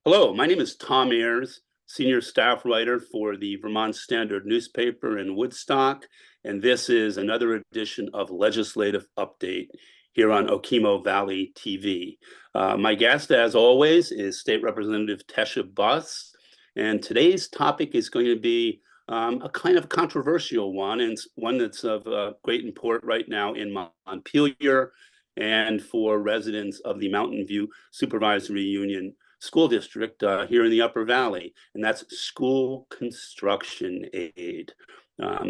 Hello, my name is Tom Ayres, senior staff writer for the Vermont Standard newspaper in Woodstock, and this is another edition of Legislative Update here on Okemo Valley TV. My guest, as always, is State Representative Tesha Buss, and today's topic is going to be a kind of controversial one, and one that's of great import right now in Montpelier and for residents of the Mountain View Supervisory Union school district here in the Upper Valley, and that's school construction aid.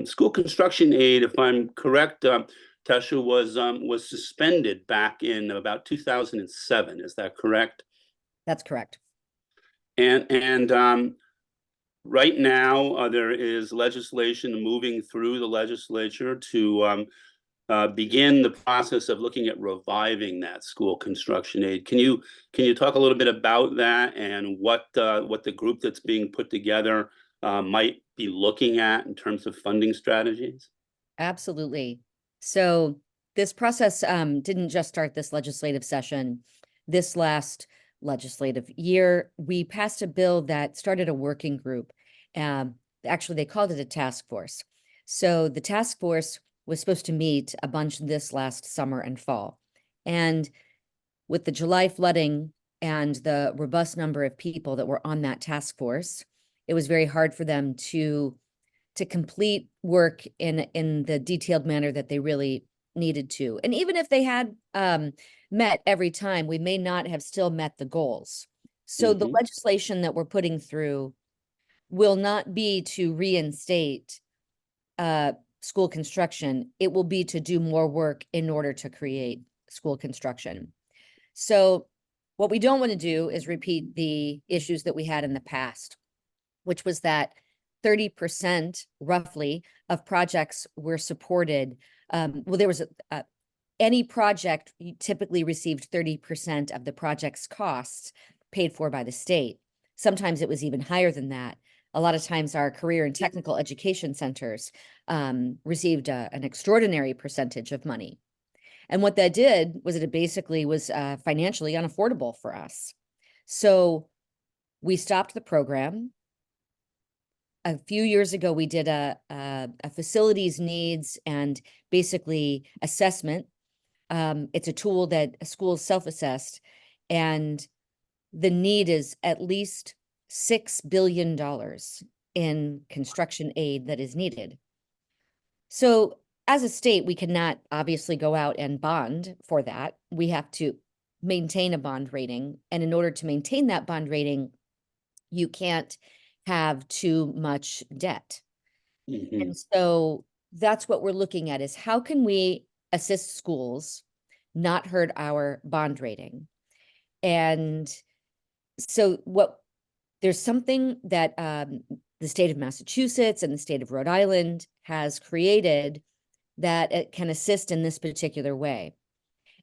School construction aid, if I'm correct, Tesha was suspended back in about 2007. Is that correct? That's correct. And right now there is legislation moving through the legislature to begin the process of looking at reviving that school construction aid. Can you talk a little bit about that and what the group that's being put together might be looking at in terms of funding strategies? Absolutely. So this process didn't just start this legislative session. This last legislative year, we passed a bill that started a working group. Actually, they called it a task force. So the task force was supposed to meet a bunch this last summer and fall. And with the July flooding and the robust number of people that were on that task force, it was very hard for them to complete work in the detailed manner that they really needed to. And even if they had met every time, we may not have still met the goals. So the legislation that we're putting through will not be to reinstate school construction. It will be to do more work in order to create school construction. So what we don't want to do is repeat the issues that we had in the past, which was that 30% roughly of projects were supported. Well, there was any project typically received 30% of the project's costs paid for by the state. Sometimes it was even higher than that. A lot of times our career and technical education centers received an extraordinary percentage of money. And what that did was it basically was financially unaffordable for us. So we stopped the program. A few years ago, we did a facilities needs and basically assessment. It's a tool that schools self-assessed, and the need is at least $6 billion in construction aid that is needed. So as a state, we cannot obviously go out and bond for that. We have to maintain a bond rating. And in order to maintain that bond rating, you can't have too much debt. And so that's what we're looking at, is how can we assist schools not hurt our bond rating? And so there's something that the state of Massachusetts and the state of Rhode Island has created that it can assist in this particular way.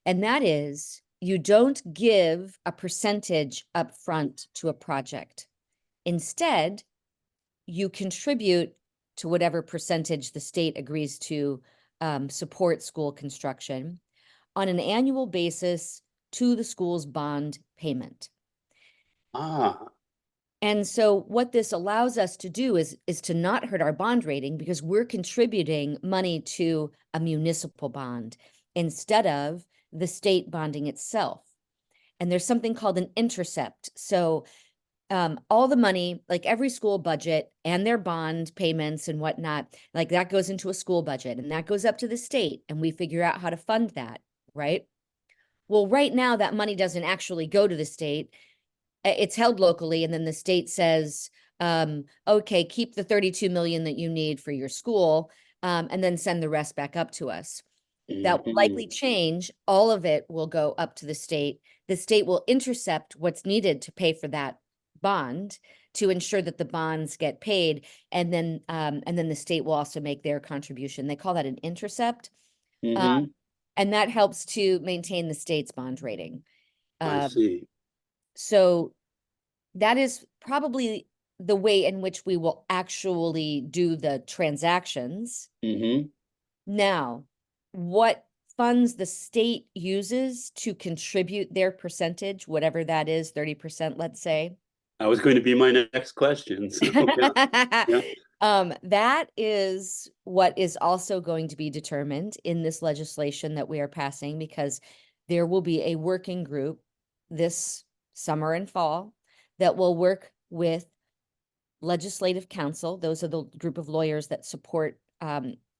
And that is, you don't give a percentage up front to a project. Instead, you contribute to whatever percentage the state agrees to support school construction on an annual basis to the school's bond payment. And so what this allows us to do is to not hurt our bond rating, because we're contributing money to a municipal bond instead of the state bonding itself. And there's something called an intercept. So all the money, like every school budget and their bond payments and whatnot, like that goes into a school budget and that goes up to the state, and we figure out how to fund that, right? Well, right now that money doesn't actually go to the state. It's held locally, and then the state says, okay, keep the 32 million that you need for your school, and then send the rest back up to us. That will likely change. All of it will go up to the state. The state will intercept what's needed to pay for that bond to ensure that the bonds get paid, and then the state will also make their contribution. They call that an intercept, and that helps to maintain the state's bond rating. I see. So that is probably the way in which we will actually do the transactions. Now, what funds the state uses to contribute their percentage, whatever that is, 30%, let's say, I was going to be my next question. So, yeah. That is what is also going to be determined in this legislation that we are passing, because there will be a working group this summer and fall that will work with legislative counsel. Those are the group of lawyers that support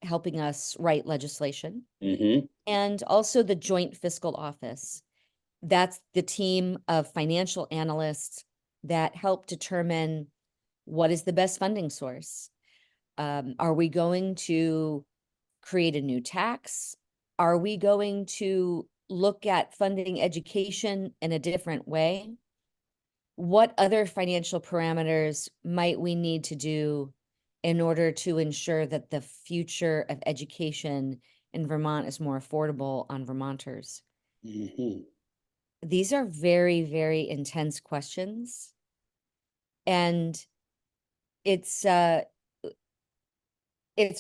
helping us write legislation, Mm-hmm. and also the Joint Fiscal Office. That's the team of financial analysts that help determine what is the best funding source. Are we going to create a new tax? Are we going to look at funding education in a different way? What other financial parameters might we need to do in order to ensure that the future of education in Vermont is more affordable on Vermonters? Mm-hmm. These are very, very intense questions. And it's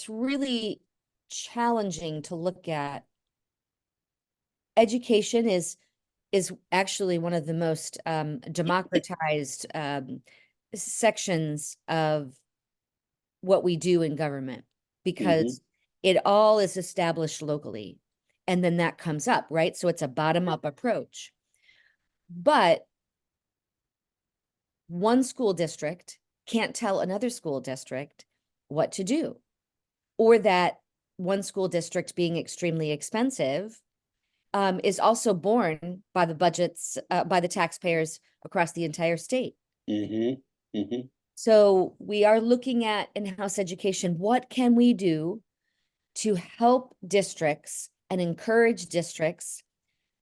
really challenging to look at. Education is actually one of the most democratized sections of what we do in government, Mm-hmm. because it all is established locally, and then that comes up, right? So it's a bottom-up approach. But one school district can't tell another school district what to do, or that one school district being extremely expensive is also borne by the budgets, by the taxpayers across the entire state. Mm-hmm. Mm-hmm. So we are looking at in-house education. What can we do to help districts and encourage districts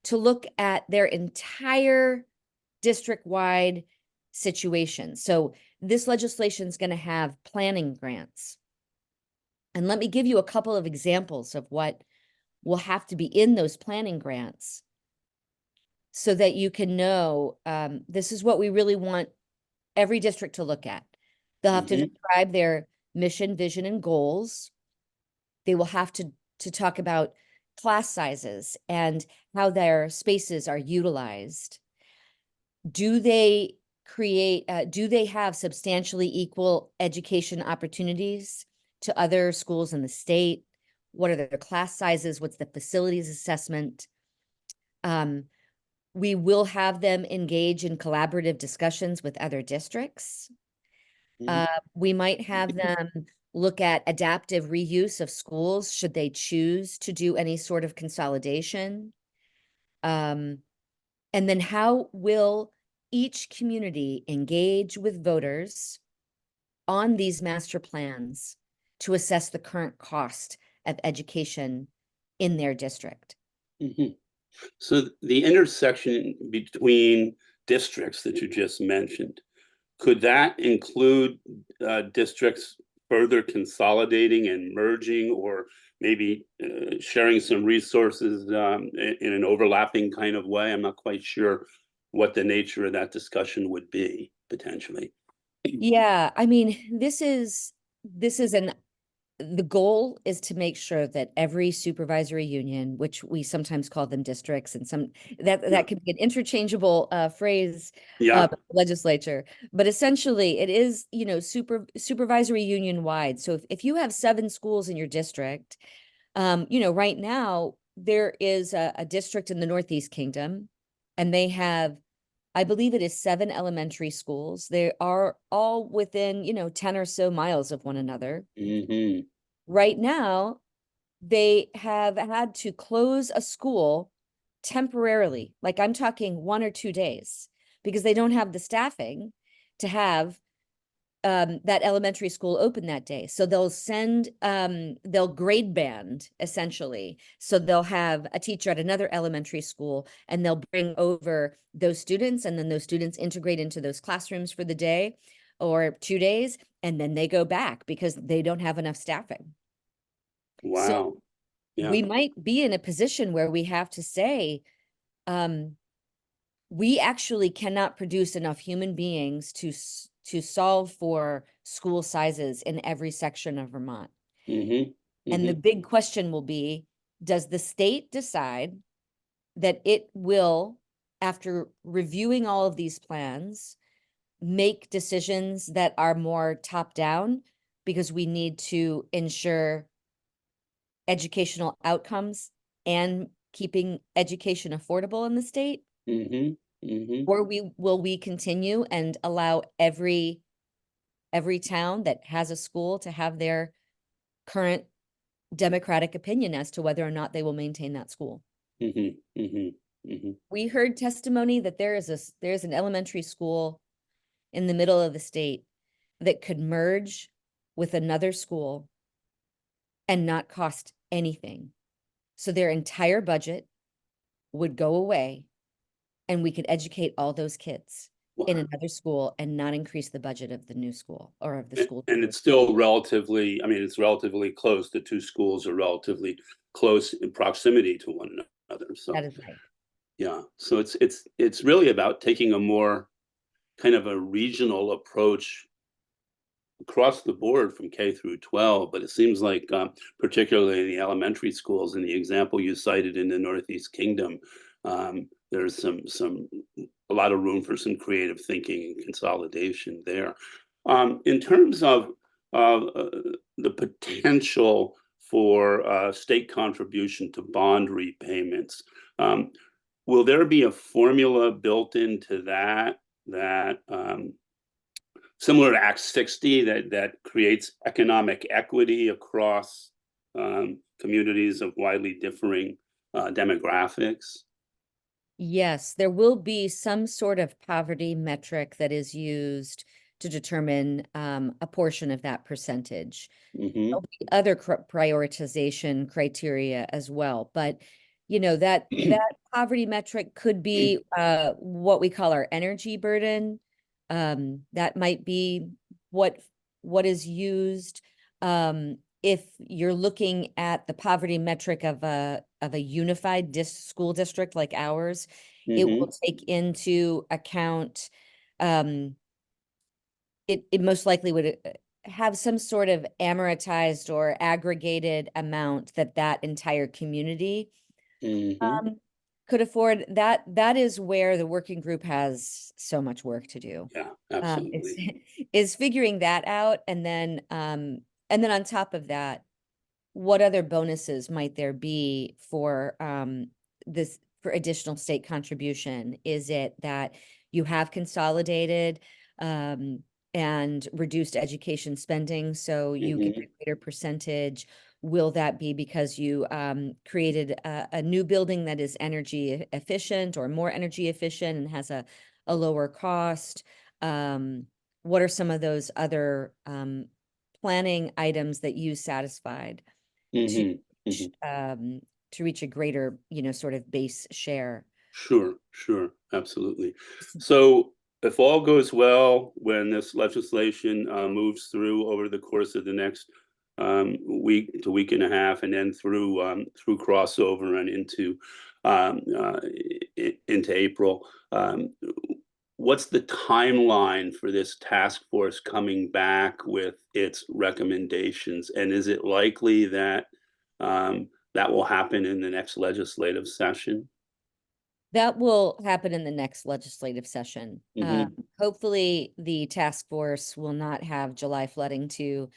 to look at their entire district-wide situation? So this legislation is going to have planning grants. And let me give you a couple of examples of what will have to be in those planning grants, so that you can know this is what we really want every district to look at. They'll have to Mm-hmm. describe their mission, vision, and goals. They will have to talk about class sizes and how their spaces are utilized. Do they do they have substantially equal education opportunities to other schools in the state? What are their class sizes? What's the facilities assessment? We will have them engage in collaborative discussions with other districts. We might have them look at adaptive reuse of schools should they choose to do any sort of consolidation. And then how will each community engage with voters on these master plans to assess the current cost of education in their district? Mm-hmm. So the intersection between districts that you just mentioned, could that include districts further consolidating and merging, or maybe sharing some resources in an overlapping kind of way? I'm not quite sure what the nature of that discussion would be potentially. Yeah, I mean, the goal is to make sure that every supervisory union, which we sometimes call them districts, and Yeah. that could be an interchangeable phrase Yeah. legislature, but essentially it is, supervisory union wide. So if you have 7 schools in your district, right now there is a district in the Northeast Kingdom, and they have, I believe it is 7 elementary schools. They are all within, 10 or so miles of one another. Mm-hmm. Right now, they have had to close a school temporarily. Like, I'm talking 1 or 2 days, because they don't have the staffing to have that elementary school open that day. So they'll grade band essentially. So they'll have a teacher at another elementary school, and they'll bring over those students, and then those students integrate into those classrooms for the day or 2 days, and then they go back because they don't have enough staffing. So Wow. Yeah. we might be in a position where we have to say, we actually cannot produce enough human beings to solve for school sizes in every section of Vermont. Mm-hmm. And the Mm-hmm. big question will be, does the state decide that it will, after reviewing all of these plans, make decisions that are more top down, because we need to ensure educational outcomes and keeping education affordable in the state? Mm-hmm. Mm-hmm. Or will we continue and allow every town that has a school to have their current democratic opinion as to whether or not they will maintain that school? Mm-hmm. Mm-hmm. Mm-hmm. We heard testimony that there's an elementary school in the middle of the state that could merge with another school and not cost anything. So their entire budget would go away and we could educate all those kids in Wow. another school and not increase the budget of the new school or of the And, school. and it's still relatively, I mean, it's relatively close. The two schools are relatively close in proximity to one another. So That is right. yeah, so it's really about taking a more kind of a regional approach across the board from K through 12, but it seems like particularly in the elementary schools, in the example you cited in the Northeast Kingdom, there's a lot of room for some creative thinking and consolidation there. In terms of the potential for state contribution to bond repayments, will there be a formula built into that similar to Act 60 that creates economic equity across communities of widely differing demographics? Yes, there will be some sort of poverty metric that is used to determine a portion of that percentage. Mm-hmm. There'll be other prioritization criteria as well, but that poverty metric could be what we call our energy burden. That might be what is used. If you're looking at the poverty metric of a unified school district like ours, it Mm-hmm. will take into account, it most likely would have some sort of amortized or aggregated amount that entire community Mm-hmm. could afford. That is where the working group has so much work to do. Yeah, It's absolutely. is figuring that out, and then on top of that, what other bonuses might there be for this, for additional state contribution? Is it that you have consolidated and reduced education spending, so you get Mm-hmm. a greater percentage? Will that be because you created a new building that is energy efficient or more energy efficient and has a lower cost? What are some of those other planning items that you satisfied to Mm-hmm. Mm-hmm. reach, to reach a greater, sort of base share? Sure, sure, absolutely. So if all goes well, when this legislation moves through over the course of the next week to week and a half, and then through crossover and into April, what's the timeline for this task force coming back with its recommendations? And is it likely that that will happen in the next legislative session? That will happen in the next legislative session. Mm-hmm. Hopefully, the task force will not have July flooding to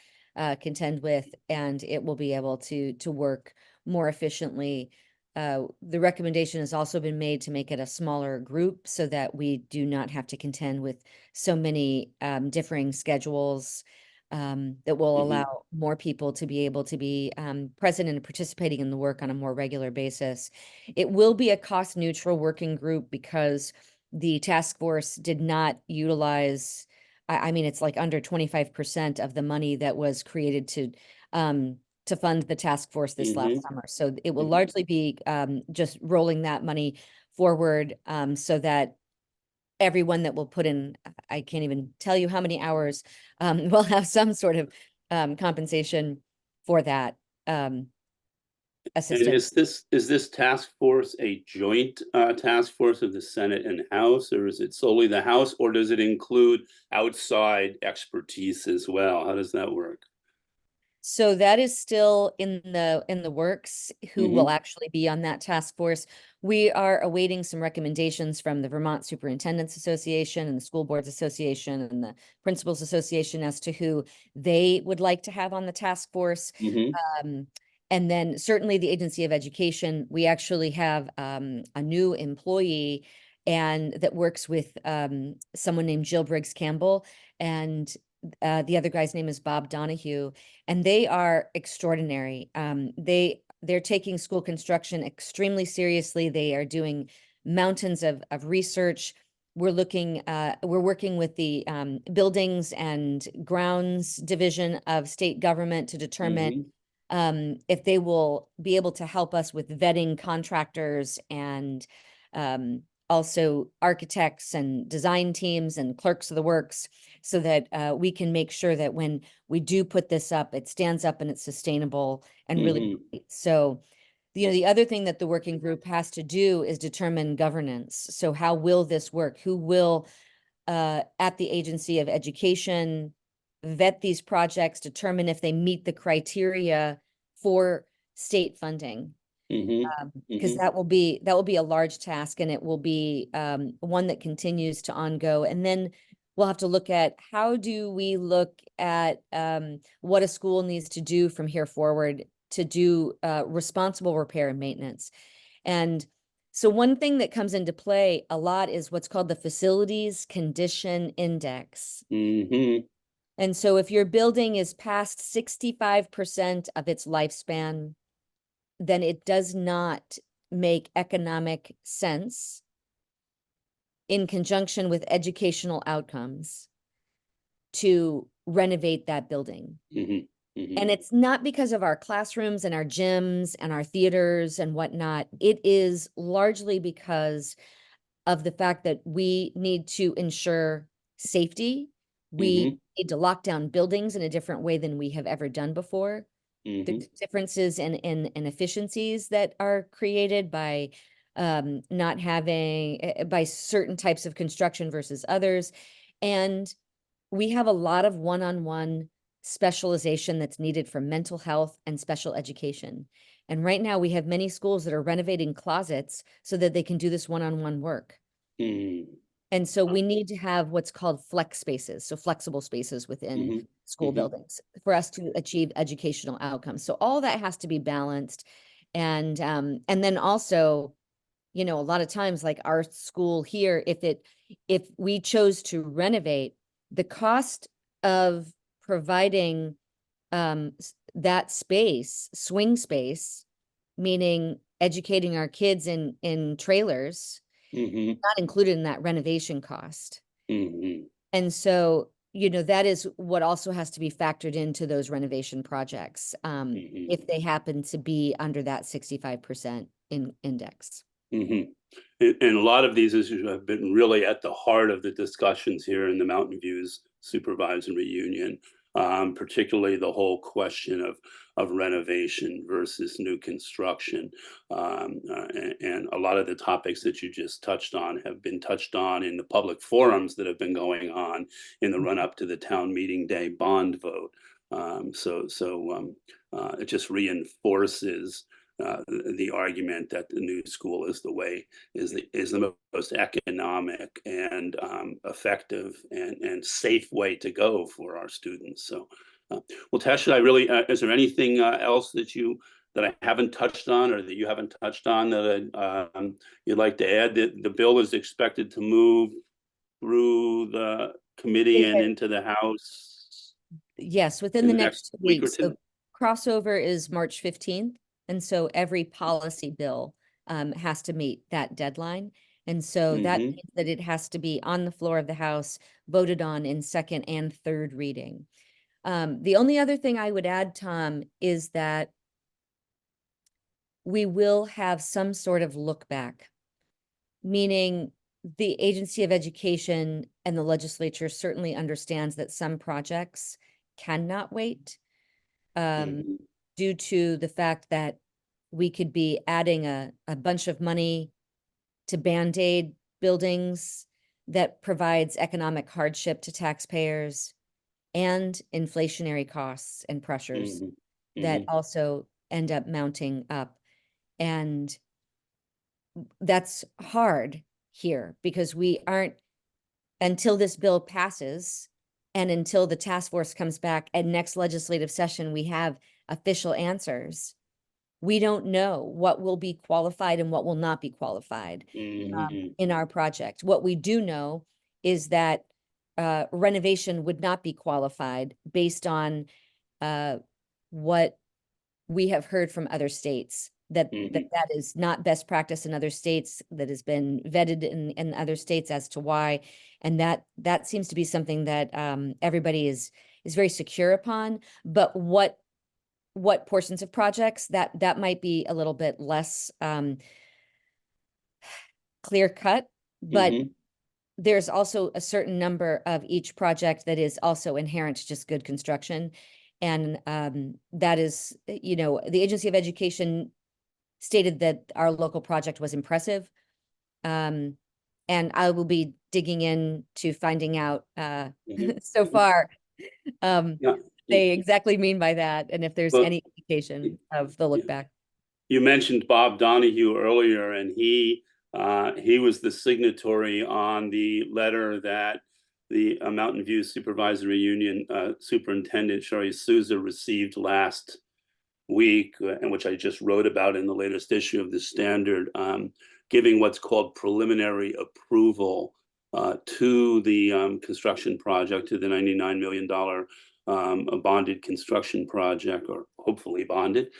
contend with, and it will be able to work more efficiently. The recommendation has also been made to make it a smaller group so that we do not have to contend with so many differing schedules, that will Mm-hmm. allow more people to be able to be present and participating in the work on a more regular basis. It will be a cost neutral working group because the task force did not utilize, I mean, it's like under 25% of the money that was created to fund the task force this last Mm-hmm. summer. So it will largely be just rolling that money forward, so that everyone that will put in, I can't even tell you how many hours, will have some sort of compensation for that And assistance. is this task force a joint task force of the Senate and House, or is it solely the House, or does it include outside expertise as well? How does that work? So that is still in the works, who will actually be on that task force. We are awaiting some recommendations from the Vermont Superintendents Association and the School Boards Association and the Principals Association as to who they would like to have on the task force. And then certainly the Agency of Education, we actually have a new employee and that works with someone named Jill Briggs Campbell, and the other guy's name is Bob Donahue, and they are extraordinary. They're taking school construction extremely seriously. They are doing mountains of research. We're working with the Buildings and Grounds Division of state government to determine if they will be able to help us with vetting contractors and also architects and design teams and clerks of the works, so that we can make sure that when we do put this up, it stands up and it's sustainable and really. So, the other thing that the working group has to do is determine governance. So how will this work? Who will, at the Agency of Education, vet these projects, determine if they meet the criteria for state funding? Because that will be a large task, and it will be one that continues to ongo. And then we'll have to look at how do we look at what a school needs to do from here forward to do responsible repair and maintenance. And so one thing that comes into play a lot is what's called the Facilities Condition Index. And so if your building is past 65% of its lifespan, then it does not make economic sense in conjunction with educational outcomes to renovate that building. And it's not because of our classrooms and our gyms and our theaters and whatnot. It is largely because of the fact that we need to ensure safety. We need to lock down buildings in a different way than we have ever done before. The differences in efficiencies that are created by not having by certain types of construction versus others. And we have a lot of one-on-one specialization that's needed for mental health and special education. And right now we have many schools that are renovating closets so that they can do this one-on-one work. And so we need to have what's called flex spaces, so flexible spaces within school buildings for us to achieve educational outcomes. So all that has to be balanced. And then also, a lot of times, like our school here, if we chose to renovate, the cost of providing that space, swing space, meaning educating our kids in trailers, not included in that renovation cost. And so, that is what also has to be factored into those renovation projects, if they happen to be under that 65% index. And a lot of these issues have been really at the heart of the discussions here in the Mountain Views Supervisory Union, particularly the whole question of renovation versus new construction. And a lot of the topics that you just touched on have been touched on in the public forums that have been going on in the run up to the town meeting day bond vote. It just reinforces the argument that the new school is the most economic and effective and safe way to go for our students. So, well, Tesha, is there anything else that I haven't touched on or that you haven't touched on that you'd like to add? The bill is expected to move through the committee and into the House. Yes, within the next 2 week or weeks. two. So crossover is March 15th. And so every policy bill has to meet that deadline. And so that means that it has to be on the floor of the House, voted on in second and third reading. The only other thing I would add, Tom, is that we will have some sort of look back, meaning the Agency of Education and the legislature certainly understands that some projects cannot wait. Due to the fact that we could be adding a bunch of money to Band-Aid buildings that provides economic hardship to taxpayers. and inflationary costs and pressures Mhm. that Mhm. also end up mounting up. And that's hard here because we aren't, until this bill passes and until the task force comes back at next legislative session, we have official answers. We don't know what will be qualified and what will not be qualified Mhm. in our project. What we do know is that renovation would not be qualified based on what we have heard from other states, that Mhm. that is not best practice in other states, that has been vetted in other states as to why. And that seems to be something that everybody is very secure upon. But what portions of projects that might be a little bit less clear cut, but Mhm. there's also a certain number of each project that is also inherent to just good construction. And that is, the Agency of Education stated that our local project was impressive. And I will be digging in to finding out Mhm. so Mhm. far Yeah. they exactly mean by that, and if there's Well, any indication of the look back. you mentioned Bob Donahue earlier, and he was the signatory on the letter that the Mountain Views Supervisory Union Superintendent Sherry Souza received last week, and which I just wrote about in the latest issue of the Standard, giving what's called preliminary approval to the construction project, to the $99 million bonded construction project, or hopefully bonded.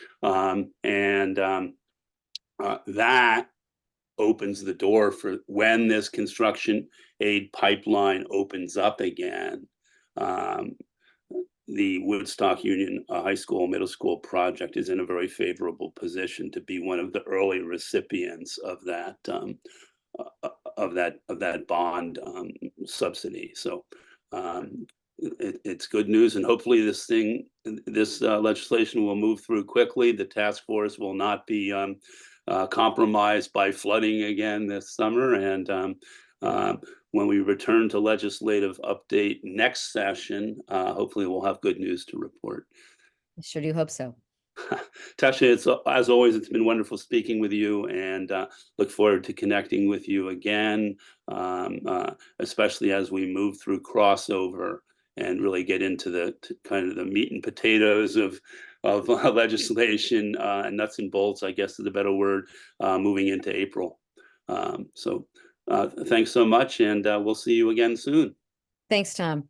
That opens the door for when this construction aid pipeline opens up again. Um, the Woodstock Union High School, Middle School project is in a very favorable position to be one of the early recipients of that bond subsidy. So it's good news, and hopefully this legislation will move through quickly. The task force will not be compromised by flooding again this summer, and when we return to legislative update next session, hopefully we'll have good news to report. I sure do hope so. Tasha, as always, it's been wonderful speaking with you, and look forward to connecting with you again, especially as we move through crossover and really get into the kind of the meat and potatoes of legislation, and nuts and bolts, I guess is a better word, moving into April. So thanks so much, and we'll see you again soon. Thanks, Tom.